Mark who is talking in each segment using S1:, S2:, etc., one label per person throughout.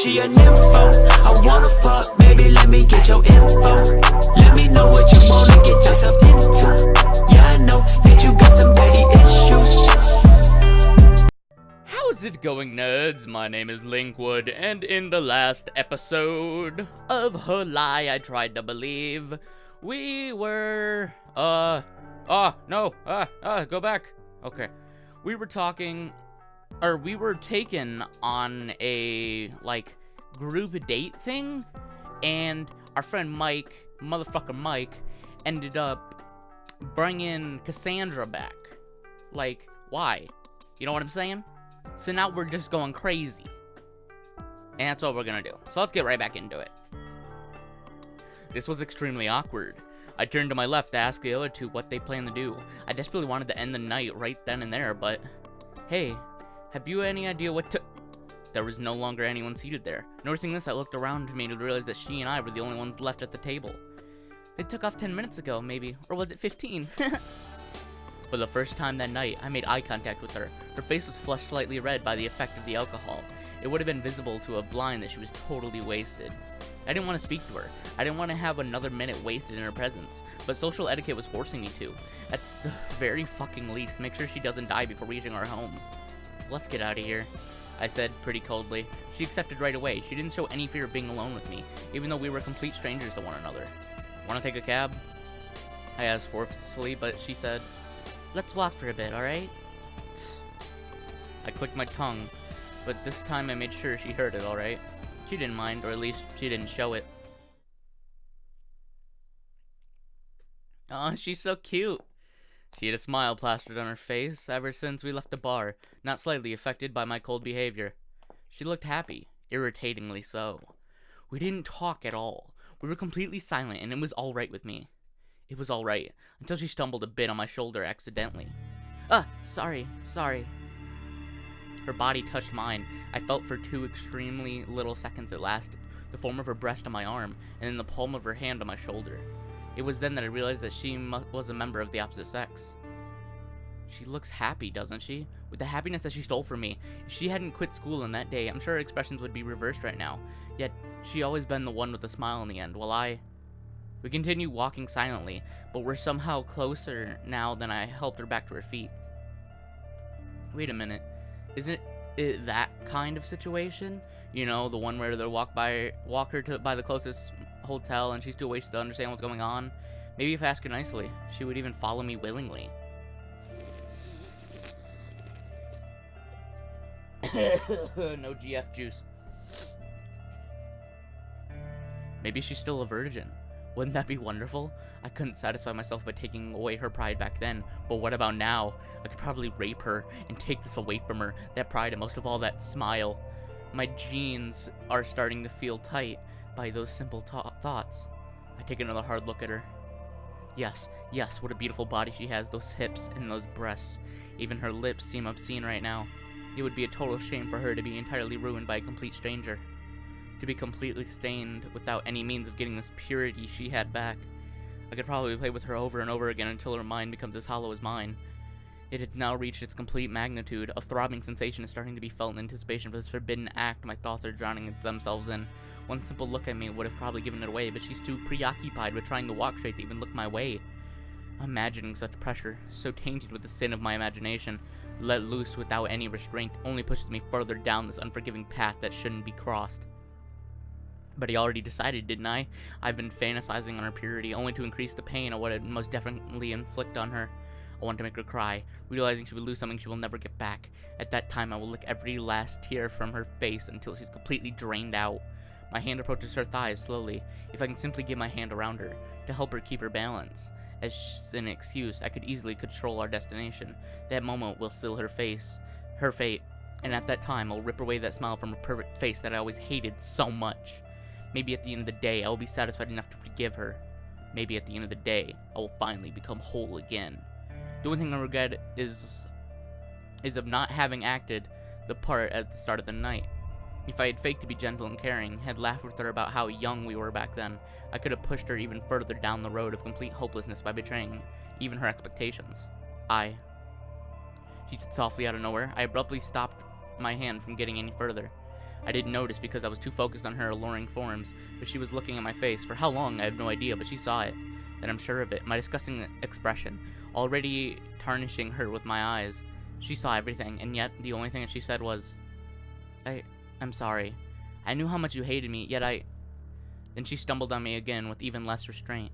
S1: she a nympho. I wanna fuck, baby, let me get your info. Let me know what you wanna get yourself into. Yeah, I know that you got some daddy issues.
S2: How's it going, nerds? My name is Linkwood, and in the last episode of Her Lie I Tried to Believe, we were, go back. Okay. We were talking, or we were taken on a, group date thing, and our friend Mike, motherfucker Mike, ended up bringing Cassandra back. Like, why? You know what I'm saying? So now we're just going crazy. And that's what we're gonna do. So let's get right back into it. This was extremely awkward. I turned to my left to ask the other two what they planned to do. I desperately wanted to end the night right then and there, but... Hey, have you any idea what to... There was no longer anyone seated there. Noticing this, I looked around me to realize that she and I were the only ones left at the table. They took off 10 minutes ago, maybe. Or was it 15? For the first time that night, I made eye contact with her. Her face was flushed slightly red by the effect of the alcohol. It would have been visible to a blind that she was totally wasted. I didn't want to speak to her. I didn't want to have another minute wasted in her presence, but social etiquette was forcing me to. At the very fucking least, make sure she doesn't die before reaching our home. Let's get out of here, I said pretty coldly. She accepted right away. She didn't show any fear of being alone with me, even though we were complete strangers to one another. Want to take a cab? I asked forcefully, but she said, let's walk for a bit, alright? I clicked my tongue, but this time I made sure she heard it, alright? She didn't mind, or at least she didn't show it. Aw, she's so cute. She had a smile plastered on her face ever since we left the bar, not slightly affected by my cold behavior. She looked happy, irritatingly so. We didn't talk at all. We were completely silent, and it was alright with me. It was alright, until she stumbled a bit on my shoulder accidentally. Sorry. Her body touched mine. I felt for 2 extremely little seconds it lasted, the form of her breast on my arm, and then the palm of her hand on my shoulder. It was then that I realized that she was a member of the opposite sex. She looks happy, doesn't she? With the happiness that she stole from me. If she hadn't quit school on that day, I'm sure her expressions would be reversed right now. Yet, she always been the one with a smile in the end, while We continued walking silently, but we're somehow closer now than I helped her back to her feet. Wait a minute. Isn't it that kind of situation? You know, the one where they'll walk her by the closest hotel and she's too wasted to understand what's going on? Maybe if I asked her nicely, she would even follow me willingly. No GF juice. Maybe she's still a virgin. Wouldn't that be wonderful? I couldn't satisfy myself by taking away her pride back then, but what about now? I could probably rape her and take this away from her, that pride and most of all that smile. My jeans are starting to feel tight by those simple thoughts. I take another hard look at her. Yes, what a beautiful body she has, those hips and those breasts. Even her lips seem obscene right now. It would be a total shame for her to be entirely ruined by a complete stranger. To be completely stained without any means of getting this purity she had back. I could probably play with her over and over again until her mind becomes as hollow as mine. It had now reached its complete magnitude. A throbbing sensation is starting to be felt in anticipation for this forbidden act my thoughts are drowning themselves in. One simple look at me would have probably given it away, but she's too preoccupied with trying to walk straight to even look my way. Imagining such pressure, so tainted with the sin of my imagination, let loose without any restraint, only pushes me further down this unforgiving path that shouldn't be crossed. But I already decided, didn't I? I've been fantasizing on her purity, only to increase the pain of what it most definitely inflict on her. I want to make her cry, realizing she will lose something she will never get back. At that time, I will lick every last tear from her face until she's completely drained out. My hand approaches her thighs slowly. If I can simply get my hand around her, to help her keep her balance. As an excuse, I could easily control our destination. That moment will seal her fate, and at that time, I'll rip away that smile from her perfect face that I always hated so much. Maybe at the end of the day, I will be satisfied enough to forgive her. Maybe at the end of the day, I will finally become whole again. The only thing I regret is of not having acted the part at the start of the night. If I had faked to be gentle and caring, had laughed with her about how young we were back then, I could have pushed her even further down the road of complete hopelessness by betraying even her expectations. She said softly out of nowhere. I abruptly stopped my hand from getting any further. I didn't notice because I was too focused on her alluring forms, but she was looking at my face. For how long, I have no idea, but she saw it. And I'm sure of it. My disgusting expression, already tarnishing her with my eyes. She saw everything, and yet the only thing that she said was, I'm sorry. I knew how much you hated me, yet Then she stumbled on me again with even less restraint.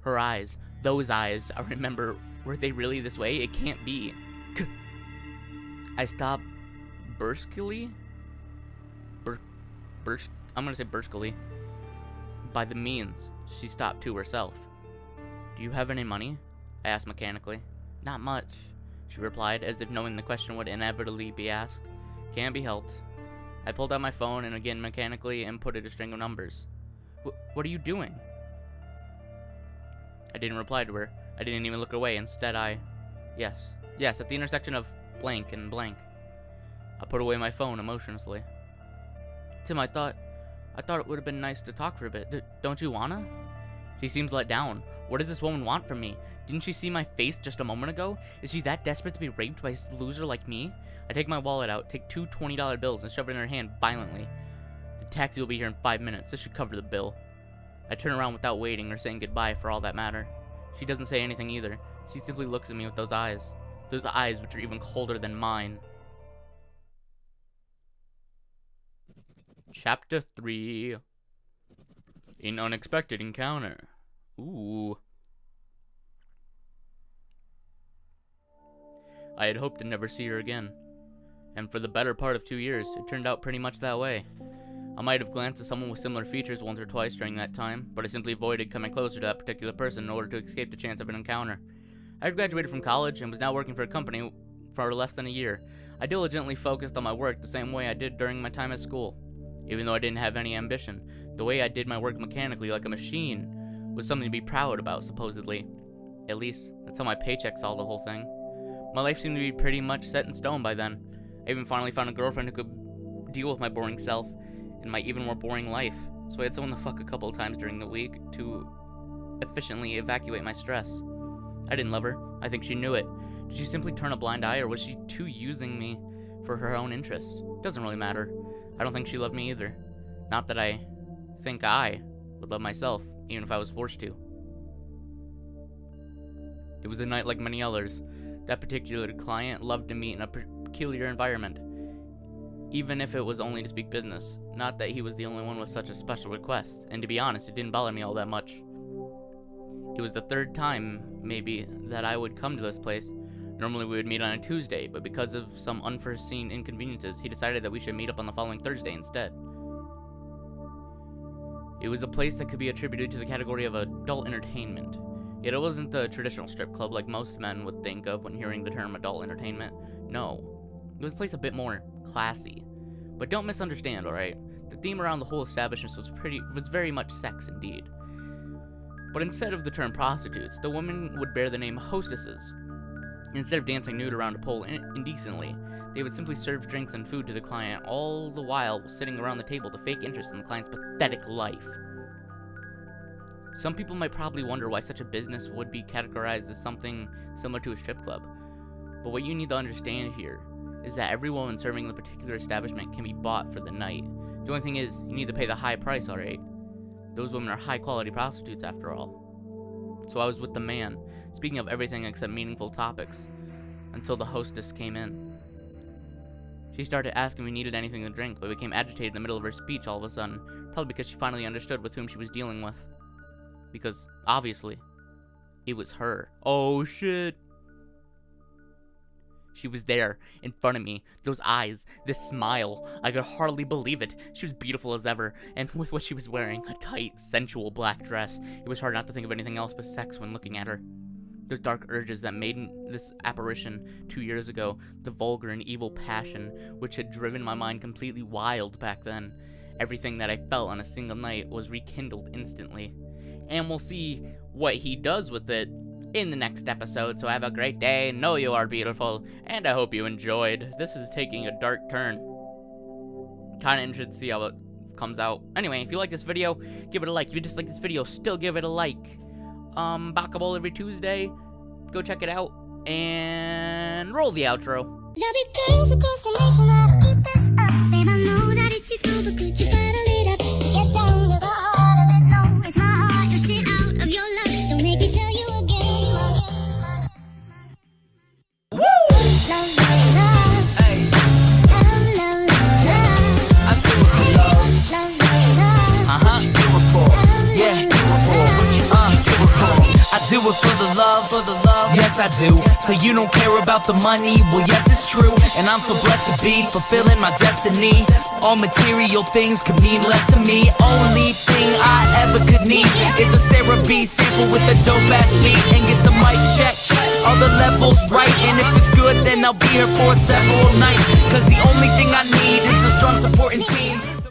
S2: Her eyes, those eyes, I remember, were they really this way? It can't be. I stopped brusquely? I'm gonna say brusquely. By the means, she stopped to herself. Do you have any money? I asked mechanically. Not much, she replied, as if knowing the question would inevitably be asked. Can't be helped. I pulled out my phone and again mechanically inputted a string of numbers. What are you doing? I didn't reply to her. I didn't even look away. Instead, Yes, at the intersection of blank and blank. I put away my phone emotionlessly. Tim, I thought it would have been nice to talk for a bit. Don't you wanna? She seems let down. What does this woman want from me? Didn't she see my face just a moment ago? Is she that desperate to be raped by a loser like me? I take my wallet out, take two $20 bills, and shove it in her hand violently. The taxi will be here in 5 minutes. This should cover the bill. I turn around without waiting or saying goodbye for all that matter. She doesn't say anything either. She simply looks at me with those eyes. Those eyes which are even colder than mine. Chapter 3. An unexpected encounter. Ooh. I had hoped to never see her again. And for the better part of 2 years, it turned out pretty much that way. I might have glanced at someone with similar features once or twice during that time, but I simply avoided coming closer to that particular person in order to escape the chance of an encounter. I had graduated from college and was now working for a company for less than a year. I diligently focused on my work the same way I did during my time at school. Even though I didn't have any ambition, the way I did my work mechanically like a machine was something to be proud about, supposedly. At least, that's how my paycheck saw the whole thing. My life seemed to be pretty much set in stone by then. I even finally found a girlfriend who could deal with my boring self and my even more boring life, so I had someone to fuck a couple of times during the week to efficiently evacuate my stress. I didn't love her. I think she knew it. Did she simply turn a blind eye, or was she too using me for her own interest? It doesn't really matter. I don't think she loved me either. Not that I think I would love myself, even if I was forced to. It was a night like many others. That particular client loved to meet in a peculiar environment, even if it was only to speak business. Not that he was the only one with such a special request, and to be honest, it didn't bother me all that much. It was the third time, maybe, that I would come to this place. Normally we would meet on a Tuesday, but because of some unforeseen inconveniences, he decided that we should meet up on the following Thursday instead. It was a place that could be attributed to the category of adult entertainment. Yet it wasn't the traditional strip club like most men would think of when hearing the term adult entertainment. No, it was a place a bit more classy. But don't misunderstand, alright? The theme around the whole establishment was very much sex indeed. But instead of the term prostitutes, the women would bear the name hostesses. Instead of dancing nude around a pole indecently, they would simply serve drinks and food to the client, all the while sitting around the table to fake interest in the client's pathetic life. Some people might probably wonder why such a business would be categorized as something similar to a strip club. But what you need to understand here is that every woman serving in the particular establishment can be bought for the night. The only thing is, you need to pay the high price, alright? Those women are high-quality prostitutes, after all. So I was with the man, speaking of everything except meaningful topics, until the hostess came in. She started asking if we needed anything to drink, but became agitated in the middle of her speech all of a sudden, probably because she finally understood with whom she was dealing with. Because, obviously, it was her. Oh, shit. She was there, in front of me, those eyes, this smile. I could hardly believe it. She was beautiful as ever, and with what she was wearing, a tight, sensual black dress, it was hard not to think of anything else but sex when looking at her. Those dark urges that made this apparition 2 years ago, the vulgar and evil passion which had driven my mind completely wild back then. Everything that I felt on a single night was rekindled instantly. And we'll see what he does with it in the next episode, so have a great day, know you are beautiful, and I hope you enjoyed. This is taking a dark turn. Kinda interested to see how it comes out. Anyway, if you like this video, give it a like. If you dislike this video, still give it a like. Basketball every Tuesday, go check it out, and roll the outro.
S3: There'll be girls across the nation that'll eat this up, and I know that it's but could you bottle it up? Get down to the heart of it. No, it's my heart. You shit out of your love. Don't make me tell you again. Woo! Love, love, love.
S1: Hey,
S3: Love, love, love, love.
S1: I do it for love.
S3: Love, love, love.
S1: Do it for. Yeah, do it for. Do it for. I do it for the love, yes I do. So you don't care about the money, well yes it's true. And I'm so blessed to be fulfilling my destiny. All material things could mean less to me. Only thing I ever could need is a Sarah B sample with a dope ass beat. And get the mic check, all the levels right. And if it's good then I'll be here for several nights. Cause the only thing I need is a strong supporting team.